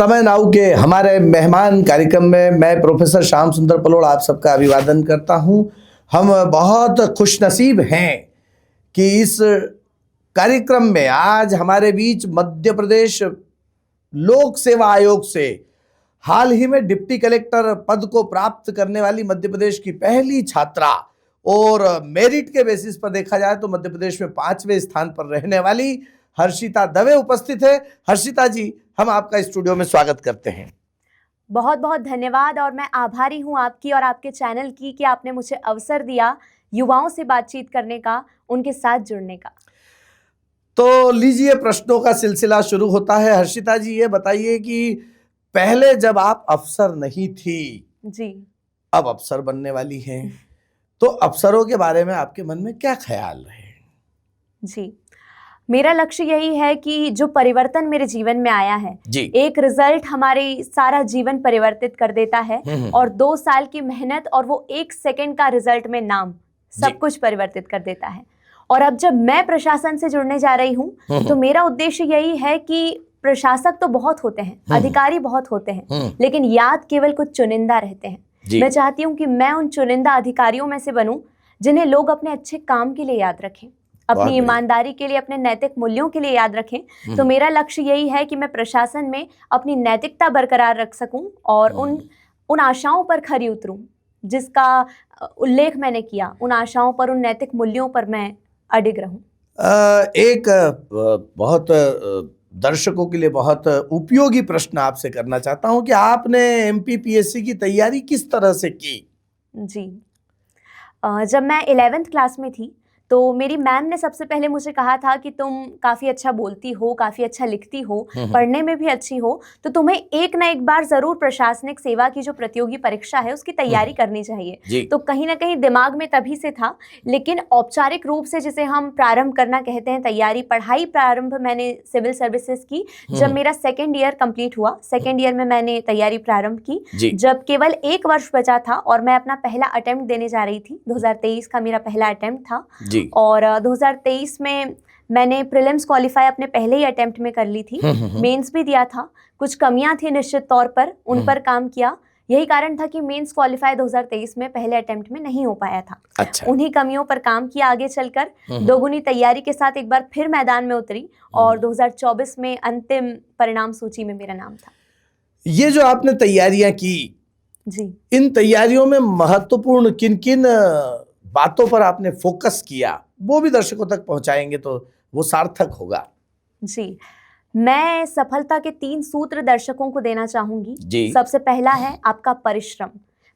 समय नाउ के हमारे मेहमान कार्यक्रम में मैं प्रोफेसर श्याम सुंदर पलोड़ आप सबका अभिवादन करता हूं। हम बहुत खुशनसीब हैं कि इस कार्यक्रम में आज हमारे बीच मध्य प्रदेश लोक सेवा आयोग से हाल ही में डिप्टी कलेक्टर पद को प्राप्त करने वाली मध्य प्रदेश की पहली छात्रा और मेरिट के बेसिस पर देखा जाए तो मध्य प्रदेश में 5वें स्थान पर रहने वाली हर्षिता दवे उपस्थित है। हर्षिता जी, हम आपका स्टूडियो में स्वागत करते हैं। बहुत बहुत धन्यवाद और मैं आभारी हूं आपकी और आपके चैनल की कि आपने मुझे अवसर दिया युवाओं से बातचीत करने का, उनके साथ जुड़ने का। तो लीजिए, प्रश्नों का सिलसिला शुरू होता है। हर्षिता जी, ये बताइए कि पहले जब आप अफसर नहीं थी जी, अब अफसर बनने वाली हैं, तो अफसरों के बारे में आपके मन में क्या ख्याल रहे? जी, मेरा लक्ष्य यही है कि जो परिवर्तन मेरे जीवन में आया है, एक रिजल्ट हमारे सारा जीवन परिवर्तित कर देता है और 2 साल की मेहनत और वो 1 सेकंड का रिजल्ट में नाम सब कुछ परिवर्तित कर देता है। और अब जब मैं प्रशासन से जुड़ने जा रही हूँ तो मेरा उद्देश्य यही है कि प्रशासक तो बहुत होते हैं, अधिकारी बहुत होते हैं, लेकिन याद केवल कुछ चुनिंदा रहते हैं। मैं चाहती हूँ कि मैं उन चुनिंदा अधिकारियों में से बनूं जिन्हें लोग अपने अच्छे काम के लिए याद रखें, अपनी ईमानदारी के लिए, अपने नैतिक मूल्यों के लिए याद रखें। तो मेरा लक्ष्य यही है कि मैं प्रशासन में अपनी नैतिकता बरकरार रख सकूं और उन आशाओं पर खरी उतरूं जिसका उल्लेख मैंने किया, उन आशाओं पर, उन नैतिक मूल्यों पर मैं अडिग रहूं। एक बहुत दर्शकों के लिए बहुत उपयोगी प्रश्न आपसे करना चाहता हूं कि आपने एमपीपीएससी की तैयारी किस तरह से की? जी, जब मैं 11th क्लास में थी तो मेरी मैम ने सबसे पहले मुझे कहा था कि तुम काफ़ी अच्छा बोलती हो, काफ़ी अच्छा लिखती हो, पढ़ने में भी अच्छी हो, तो तुम्हें एक ना एक बार ज़रूर प्रशासनिक सेवा की जो प्रतियोगी परीक्षा है उसकी तैयारी करनी चाहिए। तो कहीं ना कहीं दिमाग में तभी से था, लेकिन औपचारिक रूप से जिसे हम प्रारंभ करना कहते हैं, तैयारी, पढ़ाई प्रारंभ मैंने सिविल सर्विसेज की जब मेरा 2nd ईयर कंप्लीट हुआ। 2nd ईयर में मैंने तैयारी प्रारंभ की जब केवल 1 वर्ष बचा था और मैं अपना पहला अटेम्प्ट देने जा रही थी। 2023 का मेरा पहला अटेम्प्ट था और 2023 में मैंने प्रीलिम्स क्वालिफाई अपने पहले ही अटेम्प्ट में कर ली थी। मेंस भी दिया था, कुछ कमियां थी निश्चित तौर पर, उन पर काम किया। यही कारण था कि मेंस क्वालिफाई 2023 में पहले अटेम्प्ट में नहीं हो पाया था। अच्छा। उन्हीं कमियों पर काम किया, आगे चलकर दोगुनी तैयारी के साथ एक बार फिर मैदान में उतरी और 2024 में अंतिम परिणाम सूची में मेरा नाम था। ये जो आपने तैयारियां की जी, इन तैयारियों में महत्वपूर्ण किन किन बातों पर आपने फोकस किया, वो भी दर्शकों तक पहुंचाएंगे तो वो सार्थक होगा। जी, मैं सफलता के 3 सूत्र दर्शकों को देना चाहूंगी। सबसे पहला है आपका परिश्रम।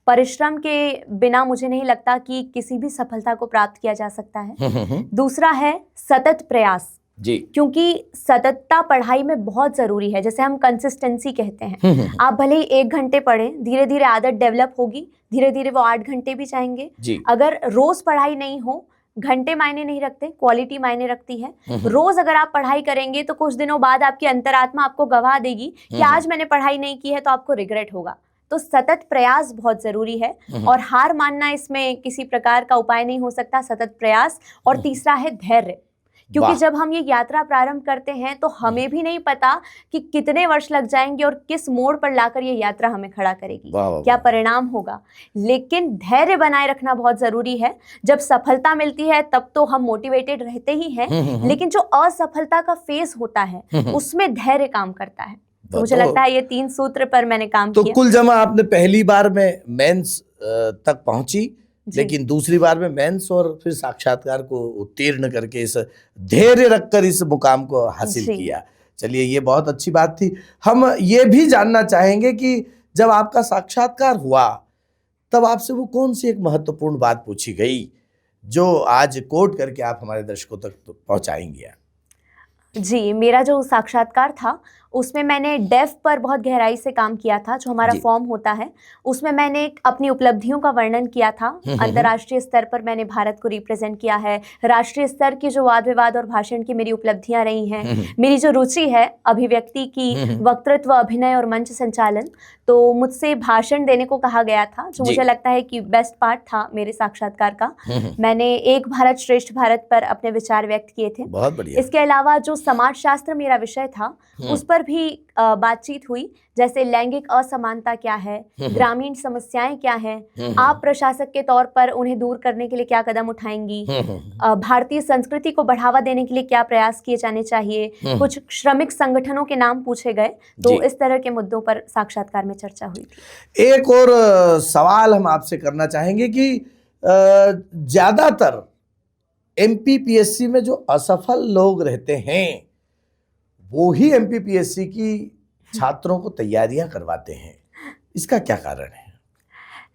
परिश्रम के बिना मुझे नहीं लगता कि किसी भी सफलता को प्राप्त किया जा सकता है। दूसरा है सतत प्रयास, क्योंकि सततता पढ़ाई में बहुत जरूरी है, जैसे हम कंसिस्टेंसी कहते हैं। आप भले ही 1 घंटे पढ़ें, धीरे धीरे आदत डेवलप होगी, धीरे धीरे वो 8 घंटे भी जाएंगे। अगर रोज पढ़ाई नहीं हो, घंटे मायने नहीं रखते, क्वालिटी मायने रखती है। रोज अगर आप पढ़ाई करेंगे तो कुछ दिनों बाद आपकी अंतरात्मा आपको गवाह देगी कि आज मैंने पढ़ाई नहीं की है, तो आपको रिग्रेट होगा। तो सतत प्रयास बहुत जरूरी है और हार मानना इसमें किसी प्रकार का उपाय नहीं हो सकता, सतत प्रयास। और तीसरा है धैर्य, क्योंकि जब हम ये यात्रा प्रारंभ करते हैं तो हमें भी नहीं पता कि कितने वर्ष लग जाएंगे और किस मोड़ पर लाकर ये यात्रा हमें खड़ा करेगी, क्या परिणाम होगा। लेकिन धैर्य बनाए रखना बहुत जरूरी है। जब सफलता मिलती है तब तो हम मोटिवेटेड रहते ही हैं, लेकिन जो असफलता का फेज होता है उसमें धैर्य काम करता है। तो मुझे लगता है ये 3 सूत्र पर मैंने काम किया। तो कुल जमा आपने पहली बार में मेंस तक पहुंची, लेकिन दूसरी बार में मेंस और फिर साक्षात्कार को उत्तीर्ण करके इस धैर्य रखकर इस मुकाम को हासिल किया। चलिए, ये बहुत अच्छी बात थी। हम ये भी जानना चाहेंगे कि जब आपका साक्षात्कार हुआ तब आपसे वो कौन सी एक महत्वपूर्ण बात पूछी गई जो आज कोट करके आप हमारे दर्शकों तक पहुंचाएंगे? जी, मेरा जो साक्षात्कार था उसमें मैंने डेफ पर बहुत गहराई से काम किया था। जो हमारा फॉर्म होता है उसमें मैंने अपनी उपलब्धियों का वर्णन किया था। अंतर्राष्ट्रीय स्तर पर मैंने भारत को रिप्रेजेंट किया है। राष्ट्रीय स्तर की जो वाद विवाद और भाषण की मेरी उपलब्धियां रही हैं, मेरी जो रुचि है अभिव्यक्ति की, वक्तृत्व, अभिनय और मंच संचालन, तो मुझसे भाषण देने को कहा गया था, जो मुझे लगता है कि बेस्ट पार्ट था मेरे साक्षात्कार का। मैंने एक भारत श्रेष्ठ भारत पर अपने विचार व्यक्त किए थे। बहुत बढ़िया। इसके अलावा जो समाज शास्त्र मेरा विषय था उस पर भी बातचीत हुई, जैसे लैंगिक असमानता क्या है, ग्रामीण समस्याएं क्या है, आप प्रशासक के तौर पर उन्हें दूर करने के लिए क्या कदम उठाएंगी, भारतीय संस्कृति को बढ़ावा देने के लिए क्या प्रयास किए जाने चाहिए, कुछ श्रमिक संगठनों के नाम पूछे गए। तो इस तरह के मुद्दों पर साक्षात्कार में चर्चा हुई थी। एक और सवाल हम आपसे करना चाहेंगे कि ज्यादातर एमपीपीएससी में जो असफल लोग रहते हैं वो ही एमपीपीएससी की छात्रों को तैयारियां करवाते हैं, इसका क्या कारण है?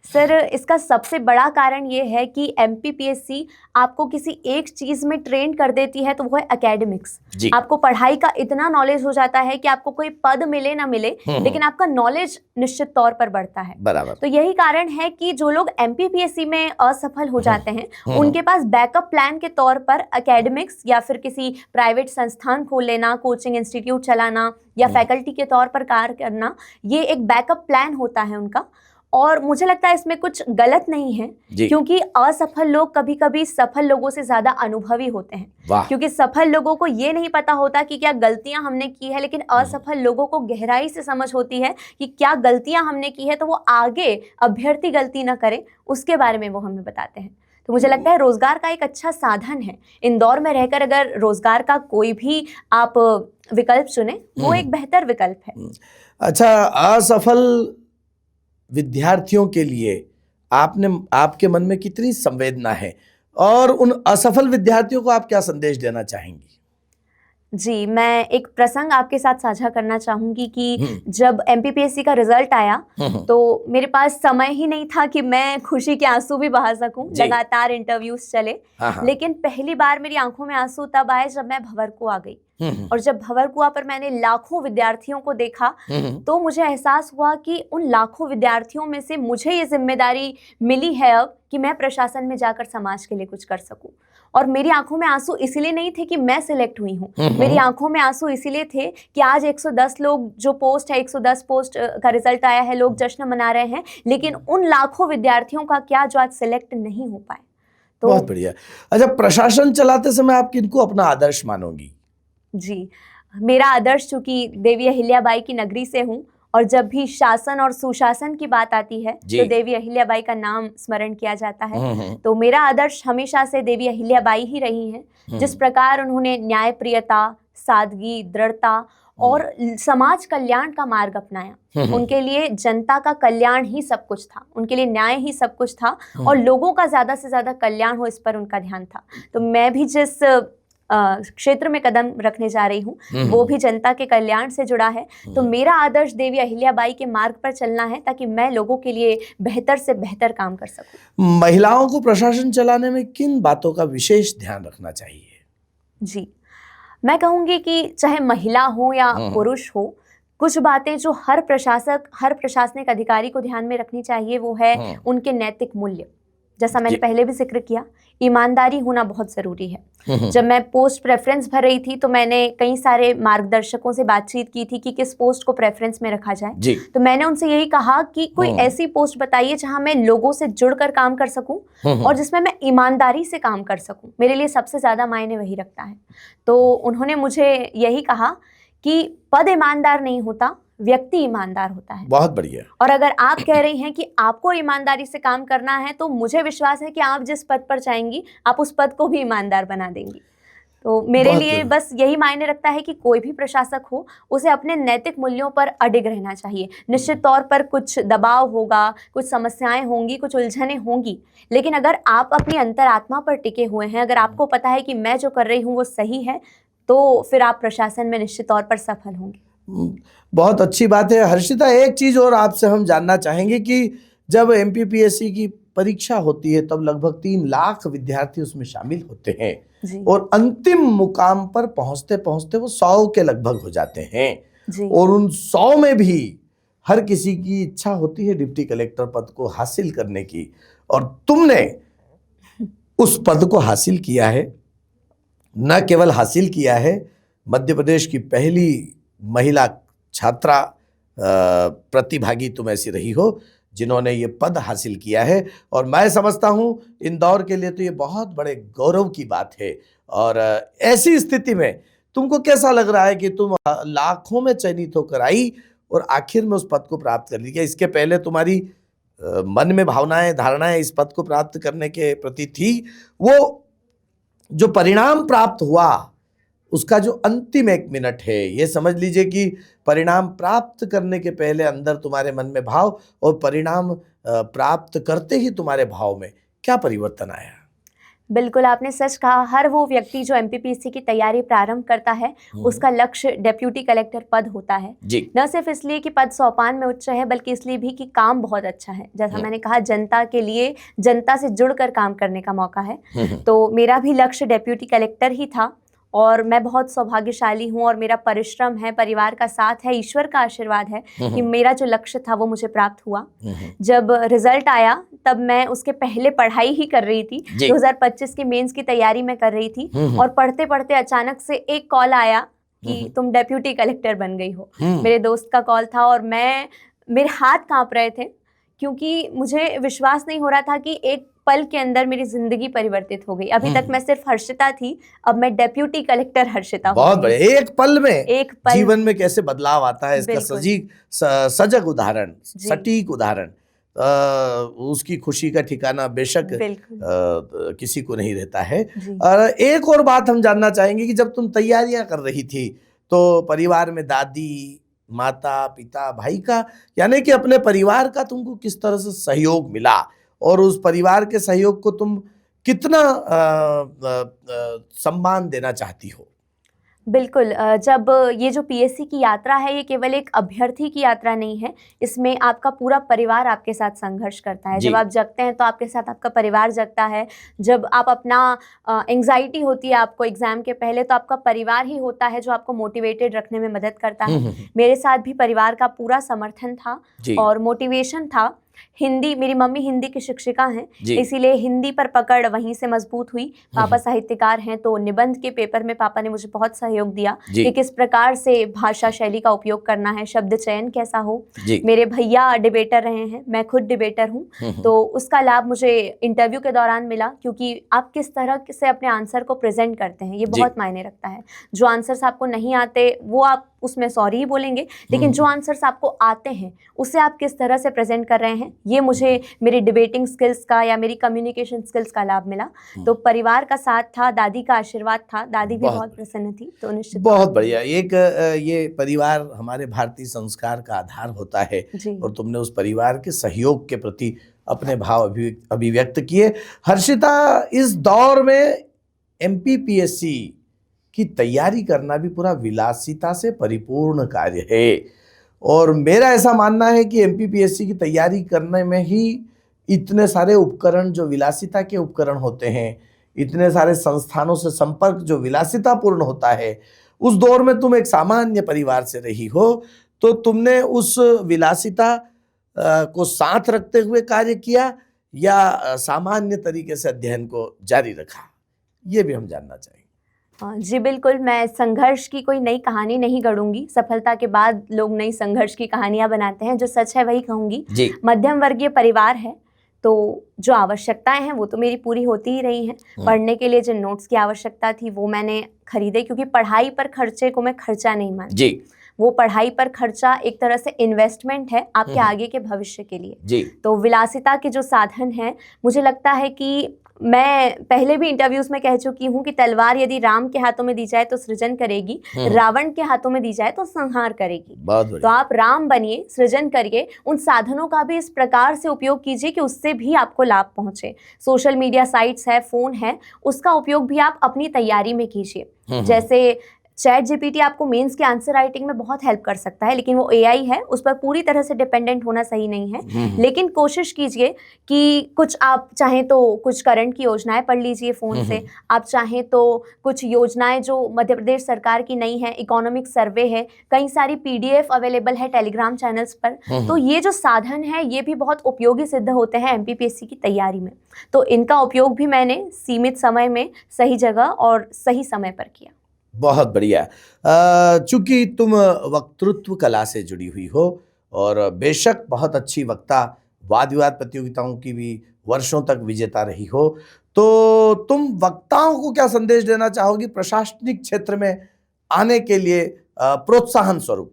सर, इसका सबसे बड़ा कारण ये है कि एमपीपीएससी आपको किसी एक चीज में ट्रेन कर देती है, तो वो है एकेडमिक्स। आपको पढ़ाई का इतना नॉलेज हो जाता है कि आपको कोई पद मिले ना मिले, लेकिन आपका नॉलेज निश्चित तौर पर बढ़ता है। बराबर। तो यही कारण है कि जो लोग एमपीपीएससी में असफल हो जाते हैं, उनके पास बैकअप प्लान के तौर पर एकेडमिक्स या फिर किसी प्राइवेट संस्थान खोल लेना, कोचिंग इंस्टीट्यूट चलाना या फैकल्टी के तौर पर कार्य करना, ये एक बैकअप प्लान होता है उनका। और मुझे लगता है इसमें कुछ गलत नहीं है, क्योंकि असफल लोग कभी कभी सफल लोगों से ज्यादा अनुभवी होते हैं। क्योंकि सफल लोगों को ये नहीं पता होता कि क्या गलतियां हमने की है, लेकिन असफल लोगों को गहराई से समझ होती है कि क्या गलतियां हमने की है, तो वो आगे अभ्यर्थी गलती ना करे उसके बारे में वो हमें बताते हैं। तो मुझे लगता है रोजगार का एक अच्छा साधन है। इंदौर में रहकर अगर रोजगार का कोई भी आप विकल्प चुने, वो एक बेहतर विकल्प है। अच्छा, असफल विद्यार्थियों के लिए आपके मन में कितनी संवेदना है और उन असफल विद्यार्थियों को आप क्या संदेश देना चाहेंगी? जी, मैं एक प्रसंग आपके साथ साझा करना चाहूंगी कि जब एमपीपीएससी का रिजल्ट आया तो मेरे पास समय ही नहीं था कि मैं खुशी के आंसू भी बहा सकूं। लगातार इंटरव्यूज चले, लेकिन पहली बार मेरी आंखों में आंसू तब आए जब मैं भंवरकुआ गई। और जब भंवरकुआ पर मैंने लाखों विद्यार्थियों को देखा, तो मुझे एहसास हुआ कि उन लाखों विद्यार्थियों में से मुझे ये जिम्मेदारी मिली है अब कि मैं प्रशासन में जाकर समाज के लिए कुछ कर सकूं। और मेरी आंखों में आंसू इसीलिए नहीं थे कि मैं सिलेक्ट हुई हूँ, मेरी आंखों में आंसू इसीलिए थे कि आज 110 लोग, जो पोस्ट है 110 पोस्ट का रिजल्ट आया है, लोग जश्न मना रहे हैं, लेकिन उन लाखों विद्यार्थियों का क्या जो आज सिलेक्ट नहीं हो पाए। तो बहुत बढ़िया। अच्छा, प्रशासन चलाते समय आप किनको अपना आदर्श मानोगी? जी, मेरा आदर्श चूंकि देवी अहिल्याबाई की नगरी से हूँ, और जब भी शासन और सुशासन की बात आती है तो देवी अहिल्याबाई का नाम स्मरण किया जाता है। तो मेरा आदर्श हमेशा से देवी अहिल्याबाई ही रही हैं। जिस प्रकार उन्होंने न्यायप्रियता, सादगी, दृढ़ता और समाज कल्याण का मार्ग अपनाया, उनके लिए जनता का कल्याण ही सब कुछ था, उनके लिए न्याय ही सब कुछ था, और लोगों का ज्यादा से ज्यादा कल्याण हो, इस पर उनका ध्यान था। तो मैं भी जिस क्षेत्र में कदम रखने जा रही हूँ, वो भी जनता के कल्याण से जुड़ा है। तो मेरा आदर्श देवी अहिल्याबाई के मार्ग पर चलना है, ताकि मैं लोगों के लिए बेहतर से बेहतर काम कर सकूं। महिलाओं को प्रशासन चलाने में किन बातों का विशेष ध्यान रखना चाहिए? जी, मैं कहूंगी कि चाहे महिला हो या पुरुष हो, कुछ बातें जो हर प्रशासक, हर प्रशासनिक अधिकारी को ध्यान में रखनी चाहिए, वो है उनके नैतिक मूल्य। जैसा मैंने पहले भी जिक्र किया, ईमानदारी होना बहुत जरूरी है। जब मैं पोस्ट प्रेफरेंस भर रही थी, तो मैंने कई सारे मार्गदर्शकों से बातचीत की थी कि किस पोस्ट को प्रेफरेंस में रखा जाए। तो मैंने उनसे यही कहा कि कोई ऐसी पोस्ट बताइए जहां मैं लोगों से जुड़कर काम कर सकूं और जिसमें मैं ईमानदारी से काम कर सकूं। मेरे लिए सबसे ज्यादा मायने वही रखता है। तो उन्होंने मुझे यही कहा कि पद ईमानदार नहीं होता, व्यक्ति ईमानदार होता है। बहुत बढ़िया। और अगर आप कह रही हैं कि आपको ईमानदारी से काम करना है, तो मुझे विश्वास है कि आप जिस पद पर चाहेंगी, आप उस पद को भी ईमानदार बना देंगी। तो मेरे लिए बस यही मायने रखता है कि कोई भी प्रशासक हो, उसे अपने नैतिक मूल्यों पर अडिग रहना चाहिए। निश्चित तौर पर कुछ दबाव होगा, कुछ समस्याएं होंगी, कुछ उलझनें होंगी, लेकिन अगर आप अपनी अंतरात्मा पर टिके हुए हैं, अगर आपको पता है कि मैं जो कर रही हूँ वो सही है, तो फिर आप प्रशासन में निश्चित तौर पर सफल होंगे। बहुत अच्छी बात है। हर्षिता, एक चीज और आपसे हम जानना चाहेंगे कि जब एमपीपीएससी की परीक्षा होती है, तब लगभग 3 लाख विद्यार्थी उसमें शामिल होते हैं और अंतिम मुकाम पर पहुंचते पहुंचते वो 100 के लगभग हो जाते हैं। और उन 100 में भी हर किसी की इच्छा होती है डिप्टी कलेक्टर पद को हासिल करने की, और तुमने उस पद को हासिल किया है। न केवल हासिल किया है, मध्य प्रदेश की पहली महिला छात्रा प्रतिभागी तुम ऐसी रही हो जिन्होंने ये पद हासिल किया है, और मैं समझता हूँ इंदौर के लिए तो ये बहुत बड़े गौरव की बात है। और ऐसी स्थिति में तुमको कैसा लग रहा है कि तुम लाखों में चयनित होकर आई और आखिर में उस पद को प्राप्त कर ली? क्या इसके पहले तुम्हारी मन में भावनाएं, धारणाएं इस पद को प्राप्त करने के प्रति थी? वो जो परिणाम प्राप्त हुआ उसका जो अंतिम 1 मिनट है, ये समझ लीजिए कि परिणाम प्राप्त करने के पहले अंदर तुम्हारे मन में भाव और परिणाम प्राप्त करते ही तुम्हारे भाव में क्या परिवर्तन आया? बिल्कुल, आपने सच कहा। हर वो व्यक्ति जो एमपीपीएससी की तैयारी प्रारंभ करता है, उसका लक्ष्य डिप्यूटी कलेक्टर पद होता है। न सिर्फ इसलिए कि पद सोपान में उच्च है, बल्कि इसलिए भी कि काम बहुत अच्छा है। जैसा मैंने कहा, जनता के लिए, जनता से जुड़कर काम करने का मौका है। तो मेरा भी लक्ष्य डिप्यूटी कलेक्टर ही था और मैं बहुत सौभाग्यशाली हूँ और मेरा परिश्रम है, परिवार का साथ है, ईश्वर का आशीर्वाद है कि मेरा जो लक्ष्य था वो मुझे प्राप्त हुआ। जब रिजल्ट आया तब मैं उसके पहले पढ़ाई ही कर रही थी। 2025 के मेंस की तैयारी मैं कर रही थी और पढ़ते पढ़ते अचानक से एक कॉल आया कि तुम डिप्यूटी कलेक्टर बन गई हो। मेरे दोस्त का कॉल था और मेरे हाथ कांप रहे थे क्योंकि मुझे विश्वास नहीं हो रहा था कि एक पल के अंदर मेरी जिंदगी परिवर्तित हो गई। अभी तक मैं सिर्फ हर्षिता थी, अब मैं डिप्यूटी कलेक्टर हर्षिता हूँ। बहुत बढ़िया। एक पल जीवन में कैसे बदलाव आता है, इसका सजग उदाहरण, सटीक उदाहरण। उसकी खुशी का ठिकाना बेशक किसी को नहीं रहता है। और एक और बात हम जानना चाहेंगे कि जब तुम तैयारियां कर रही थी तो परिवार में दादी, माता, पिता, भाई का, यानी कि अपने परिवार का तुमको किस तरह से सहयोग मिला और उस परिवार के सहयोग को तुम कितना सम्मान देना चाहती हो? बिल्कुल, जब ये जो पीएससी की यात्रा है, ये केवल एक अभ्यर्थी की यात्रा नहीं है, इसमें आपका पूरा परिवार आपके साथ संघर्ष करता है। जब आप जगते हैं तो आपके साथ आपका परिवार जगता है। जब आप अपना एंग्जाइटी होती है आपको एग्जाम के पहले, तो आपका परिवार ही होता है जो आपको मोटिवेटेड रखने में मदद करता है। मेरे साथ भी परिवार का पूरा समर्थन था और मोटिवेशन था। हिंदी, मेरी मम्मी हिंदी की शिक्षिका हैं, इसीलिए हिंदी पर पकड़ वहीं से मजबूत हुई। पापा साहित्यकार हैं, तो निबंध के पेपर में पापा ने मुझे बहुत सहयोग दिया कि किस प्रकार से भाषा शैली का उपयोग करना है, शब्द चयन कैसा हो। मेरे भैया डिबेटर रहे हैं, मैं खुद डिबेटर हूँ, तो उसका लाभ मुझे इंटरव्यू के दौरान मिला, क्योंकि आप किस तरह से अपने आंसर को प्रेजेंट करते हैं ये बहुत मायने रखता है। जो आंसर्स आपको नहीं आते वो आप उसमें सॉरी ही बोलेंगे, लेकिन जो आंसर्स आपको आते हैं उसे आप किस तरह से प्रेजेंट कर रहे हैं, ये मुझे मेरी डिबेटिंग स्किल्स का या मेरी कम्युनिकेशन स्किल्स का लाभ मिला। तो परिवार का साथ था, दादी का आशीर्वाद था, दादी भी बहुत प्रसन्न थी। तो निश्चित बहुत बढ़िया। एक ये परिवार हमारे भारतीय संस्कार का आधार होता है और तुमने उस परिवार के सहयोग के प्रति अपने भाव अभिव्यक्त किए। हर्षिता, इस दौर में एमपीपीएससी की तैयारी करना भी पूरा विलासिता से परिपूर्ण कार्य है और मेरा ऐसा मानना है कि एमपीपीएससी की तैयारी करने में ही इतने सारे उपकरण जो विलासिता के उपकरण होते हैं, इतने सारे संस्थानों से संपर्क जो विलासितापूर्ण होता है, उस दौर में तुम एक सामान्य परिवार से रही हो, तो तुमने उस विलासिता को साथ रखते हुए कार्य किया या सामान्य तरीके से अध्ययन को जारी रखा, ये भी हम जानना चाहेंगे। जी बिल्कुल, मैं संघर्ष की कोई नई कहानी नहीं गढ़ूंगी। सफलता के बाद लोग नई संघर्ष की कहानियां बनाते हैं, जो सच है वही कहूंगी। मध्यम वर्गीय परिवार है, तो जो आवश्यकताएं हैं वो तो मेरी पूरी होती ही रही हैं। पढ़ने के लिए जिन नोट्स की आवश्यकता थी वो मैंने खरीदे, क्योंकि पढ़ाई पर खर्चे को मैं खर्चा नहीं मानती। वो पढ़ाई पर खर्चा एक तरह से इन्वेस्टमेंट है आपके आगे के भविष्य के लिए। तो विलासिता के जो साधन हैं, मुझे लगता है कि मैं पहले भी इंटरव्यूज में कह चुकी हूँ कि तलवार यदि राम के हाथों में दी जाए तो सृजन करेगी, रावण के हाथों में दी जाए तो संहार करेगी। तो आप राम बनिए, सृजन करिए, उन साधनों का भी इस प्रकार से उपयोग कीजिए कि उससे भी आपको लाभ पहुंचे। सोशल मीडिया साइट्स है, फोन है, उसका उपयोग भी आप अपनी तैयारी में कीजिए। जैसे चैट जीपीटी आपको मेंस के आंसर राइटिंग में बहुत हेल्प कर सकता है, लेकिन वो एआई है, उस पर पूरी तरह से डिपेंडेंट होना सही नहीं है। लेकिन कोशिश कीजिए कि कुछ आप चाहें तो कुछ करंट की योजनाएं पढ़ लीजिए फ़ोन से, आप चाहें तो कुछ योजनाएं जो मध्य प्रदेश सरकार की नई है, इकोनॉमिक सर्वे है, कई सारी पीडीएफ अवेलेबल है टेलीग्राम चैनल्स पर। तो ये जो साधन है ये भी बहुत उपयोगी सिद्ध होते हैं एमपीपीएससी की तैयारी में। तो इनका उपयोग भी मैंने सीमित समय में सही जगह और सही समय पर किया। बहुत बढ़िया। चूंकि तुम वक्तृत्व कला से जुड़ी हुई हो और बेशक बहुत अच्छी वक्ता, वाद विवाद प्रतियोगिताओं की भी वर्षों तक विजेता रही हो, तो तुम वक्ताओं को क्या संदेश देना चाहोगी प्रशासनिक क्षेत्र में आने के लिए प्रोत्साहन स्वरूप?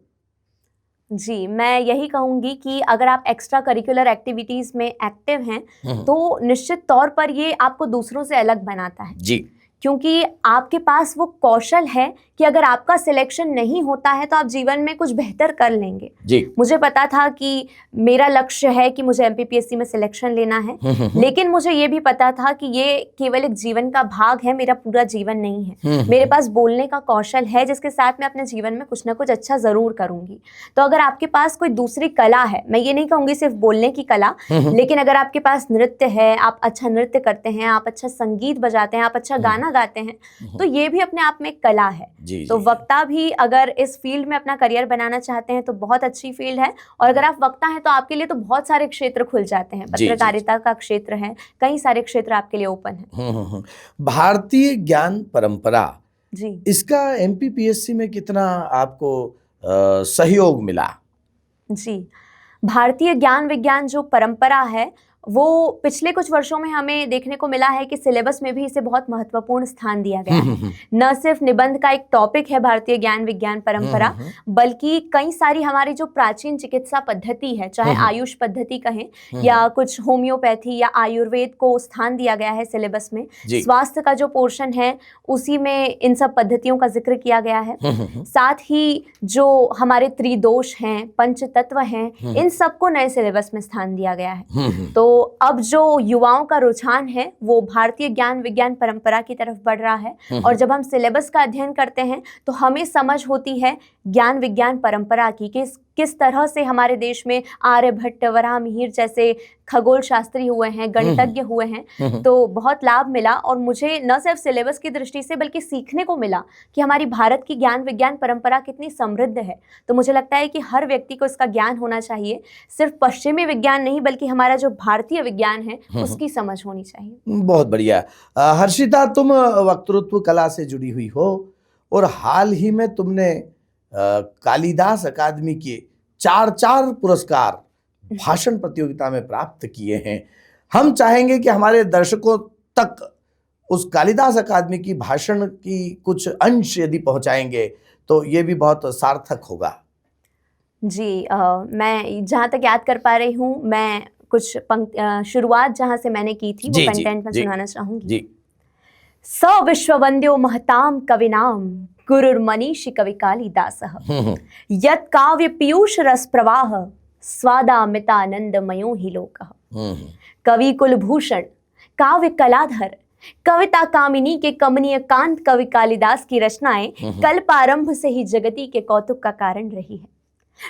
जी, मैं यही कहूँगी कि अगर आप एक्स्ट्रा करिकुलर एक्टिविटीज़ में एक्टिव हैं, तो निश्चित तौर पर ये आपको दूसरों से अलग बनाता है। जी। क्योंकि आपके पास वो कौशल है कि अगर आपका सिलेक्शन नहीं होता है तो आप जीवन में कुछ बेहतर कर लेंगे। जी। मुझे पता था कि मेरा लक्ष्य है कि मुझे एमपीपीएससी में सिलेक्शन लेना है, लेकिन मुझे ये भी पता था कि ये केवल एक जीवन का भाग है, मेरा पूरा जीवन नहीं है। मेरे पास बोलने का कौशल है जिसके साथ मैं अपने जीवन में कुछ ना कुछ अच्छा ज़रूर करूँगी। तो अगर आपके पास कोई दूसरी कला है, मैं ये नहीं कहूँगी सिर्फ बोलने की कला, लेकिन अगर आपके पास नृत्य है, आप अच्छा नृत्य करते हैं, आप अच्छा संगीत बजाते हैं, आप अच्छा गाना गाते हैं, तो ये भी अपने आप में एक कला है। तो वक्ता भी अगर इस फील्ड में अपना करियर बनाना चाहते हैं तो बहुत अच्छी फील्ड है, और अगर आप वक्ता हैं तो आपके लिए तो बहुत सारे क्षेत्र खुल जाते हैं। पत्रकारिता का क्षेत्र है, कई सारे क्षेत्र आपके लिए ओपन है। भारतीय ज्ञान परंपरा, जी, इसका एमपीपीएससी में कितना आपको सहयोग मिला? जी, भारतीय ज्ञान विज्ञान जो परंपरा है वो पिछले कुछ वर्षों में हमें देखने को मिला है कि सिलेबस में भी इसे बहुत महत्वपूर्ण स्थान दिया गया है। न सिर्फ निबंध का एक टॉपिक है भारतीय ज्ञान विज्ञान परंपरा, बल्कि कई सारी हमारी जो प्राचीन चिकित्सा पद्धति है, चाहे आयुष पद्धति कहें या कुछ होम्योपैथी या आयुर्वेद को स्थान दिया गया है सिलेबस में। स्वास्थ्य का जो पोर्शन है उसी में इन सब पद्धतियों का जिक्र किया गया है। साथ ही जो हमारे त्रिदोष हैं, पंच तत्व हैं, इन सबको नए सिलेबस में स्थान दिया गया है। तो अब जो युवाओं का रुझान है वो भारतीय ज्ञान विज्ञान परंपरा की तरफ बढ़ रहा है, और जब हम सिलेबस का अध्ययन करते हैं तो हमें समझ होती है ज्ञान विज्ञान परंपरा की कि किस तरह से हमारे देश में आर्यभट्ट, वराहमिहिर जैसे खगोल शास्त्री हुए हैं, गणितज्ञ हुए हैं। तो बहुत लाभ मिला, और मुझे न सिर्फ सिलेबस की दृष्टि से बल्कि सीखने को मिला कि हमारी भारत की ज्ञान विज्ञान परंपरा कितनी समृद्ध है। तो मुझे लगता है कि हर व्यक्ति को इसका ज्ञान होना चाहिए, सिर्फ पश्चिमी विज्ञान नहीं बल्कि हमारा जो भारतीय विज्ञान है उसकी समझ होनी चाहिए। बहुत बढ़िया। हर्षिता, तुम वक्तृत्व कला से जुड़ी हुई हो और हाल ही में तुमने कालिदास अकादमी के 4 पुरस्कार भाषण प्रतियोगिता में प्राप्त किए हैं। हम चाहेंगे कि हमारे दर्शकों तक उस कालिदास अकादमी की भाषण की कुछ अंश यदि पहुंचाएंगे तो ये भी बहुत सार्थक होगा। जी, मैं जहाँ तक याद कर पा रही हूँ, मैं कुछ शुरुआत जहाँ से मैंने की थी वो कंटेंट में सुनाना चाहूंगी। स विश्ववंद्यो महताम कविनाम गुरुर्मनीषी कवि कालिदासः यत् काव्य पीयूष रस प्रवाह स्वादामितानंदमयो हि लोकः। कवि कुलभूषण, काव्य कलाधर, कविता कामिनी के कमनीय कांत कवि कालिदास की रचनाएं कल्पारंभ से ही जगती के कौतुक का कारण रही है।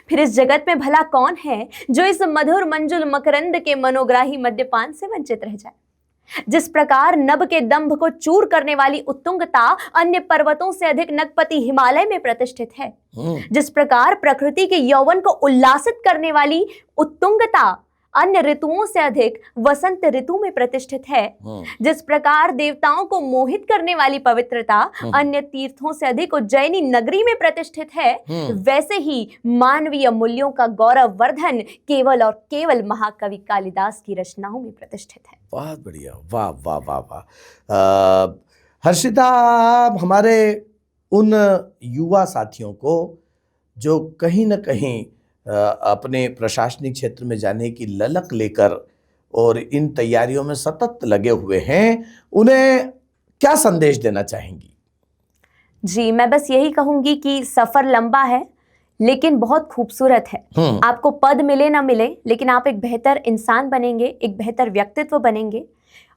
फिर इस जगत में भला कौन है जो इस मधुर मंजुल मकरंद के मनोग्राही मद्यपान से वंचित रह जाए। जिस प्रकार नभ के दंभ को चूर करने वाली उत्तुंगता अन्य पर्वतों से अधिक नगपति हिमालय में प्रतिष्ठित है, जिस प्रकार प्रकृति के यौवन को उल्लासित करने वाली उत्तुंगता अन्य ऋतुओं से अधिक वसंत ऋतु में प्रतिष्ठित है, जिस प्रकार देवताओं को मोहित करने वाली पवित्रता अन्य तीर्थों से अधिक उज्जैनी नगरी में प्रतिष्ठित है, वैसे ही मानवीय मूल्यों का गौरव वर्धन केवल और केवल महाकवि कालिदास की रचनाओं में प्रतिष्ठित है। बहुत बढ़िया, वाह वाह वाह वाह। हर्षिता, हमारे उन युवा साथियों को जो कहीं न कहीं अपने प्रशासनिक क्षेत्र में जाने की ललक लेकर और इन तैयारियों में सतत लगे हुए हैं, उन्हें क्या संदेश देना चाहेंगी? जी, मैं बस यही कहूंगी कि सफर लंबा है लेकिन बहुत खूबसूरत है। आपको पद मिले ना मिले, लेकिन आप एक बेहतर इंसान बनेंगे, एक बेहतर व्यक्तित्व बनेंगे।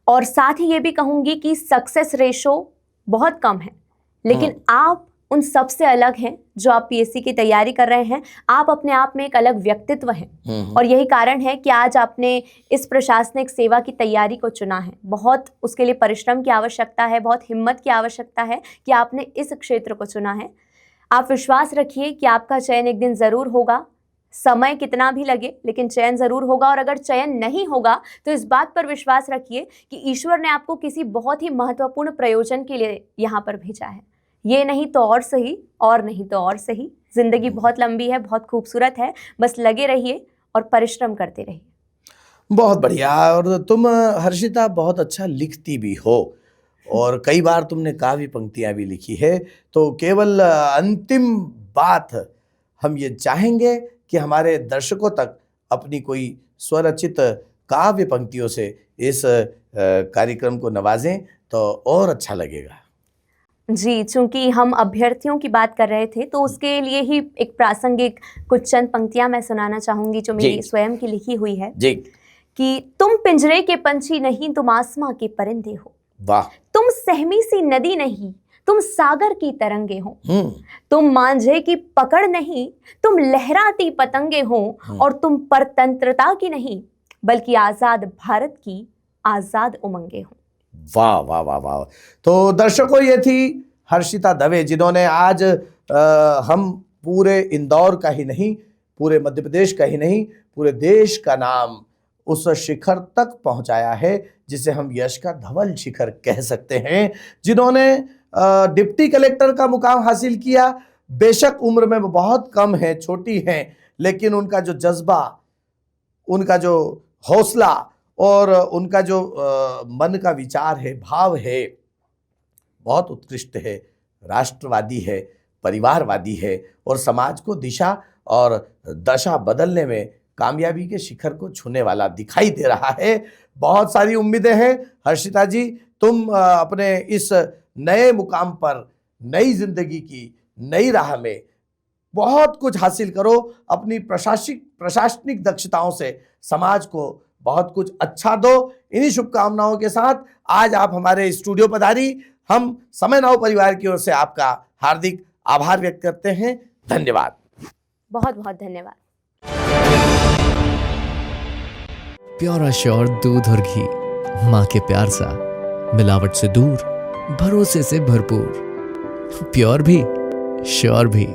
और साथ ही ये भी कहूंगी कि सक्सेस रेशो बहुत कम है, लेकिन आप उन सबसे अलग हैं जो आप पीएससी की तैयारी कर रहे हैं। आप अपने आप में एक अलग व्यक्तित्व हैं, और यही कारण है कि आज आपने इस प्रशासनिक सेवा की तैयारी को चुना है। बहुत उसके लिए परिश्रम की आवश्यकता है, बहुत हिम्मत की आवश्यकता है कि आपने इस क्षेत्र को चुना है। आप विश्वास रखिए कि आपका चयन एक दिन ज़रूर होगा, समय कितना भी लगे लेकिन चयन ज़रूर होगा। और अगर चयन नहीं होगा तो इस बात पर विश्वास रखिए कि ईश्वर ने आपको किसी बहुत ही महत्वपूर्ण प्रयोजन के लिए यहाँ पर भेजा है। ये नहीं तो और सही, और नहीं तो और सही। जिंदगी बहुत लंबी है, बहुत खूबसूरत है, बस लगे रहिए और परिश्रम करते रहिए। बहुत बढ़िया। और तुम हर्षिता बहुत अच्छा लिखती भी हो, और कई बार तुमने काव्य पंक्तियां भी लिखी है। तो केवल अंतिम बात हम ये चाहेंगे कि हमारे दर्शकों तक अपनी कोई स्वरचित काव्य पंक्तियों से इस कार्यक्रम को नवाजें तो और अच्छा लगेगा। जी, चूंकि हम अभ्यर्थियों की बात कर रहे थे तो उसके लिए ही एक प्रासंगिक कुछ चंद पंक्तियां मैं सुनाना चाहूंगी जो मेरी स्वयं की लिखी हुई है जी। कि तुम पिंजरे के पंछी नहीं, तुम आसमां के परिंदे हो। वाह। तुम सहमी सी नदी नहीं, तुम सागर की तरंगे हो। तुम मांझे की पकड़ नहीं, तुम लहराती पतंगे हो। और तुम परतंत्रता की नहीं बल्कि आजाद भारत की आजाद उमंगे हो। वाह वाह वाह वाह। तो दर्शकों, ये थी हर्षिता दवे जिन्होंने आज हम पूरे इंदौर का ही नहीं, पूरे मध्य प्रदेश का ही नहीं, पूरे देश का नाम उस शिखर तक पहुंचाया है जिसे हम यश का धवल शिखर कह सकते हैं। जिन्होंने डिप्टी कलेक्टर का मुकाम हासिल किया। बेशक उम्र में वो बहुत कम है, छोटी हैं, लेकिन उनका जो जज्बा, उनका जो हौसला और उनका जो मन का विचार है, भाव है, बहुत उत्कृष्ट है, राष्ट्रवादी है, परिवारवादी है और समाज को दिशा और दशा बदलने में कामयाबी के शिखर को छूने वाला दिखाई दे रहा है। बहुत सारी उम्मीदें हैं हर्षिता जी, तुम अपने इस नए मुकाम पर, नई जिंदगी की नई राह में बहुत कुछ हासिल करो। अपनी प्रशासनिक दक्षताओं से समाज को बहुत कुछ अच्छा दो। इन्हीं शुभकामनाओं के साथ आज आप हमारे स्टूडियो पधारी। हम समय नाउ परिवार की ओर से आपका हार्दिक आभार व्यक्त करते हैं। धन्यवाद। बहुत बहुत धन्यवाद। प्योर श्योर दूध और घी, माँ के प्यार सा, मिलावट से दूर, भरोसे से भरपूर, प्योर भी श्योर भी।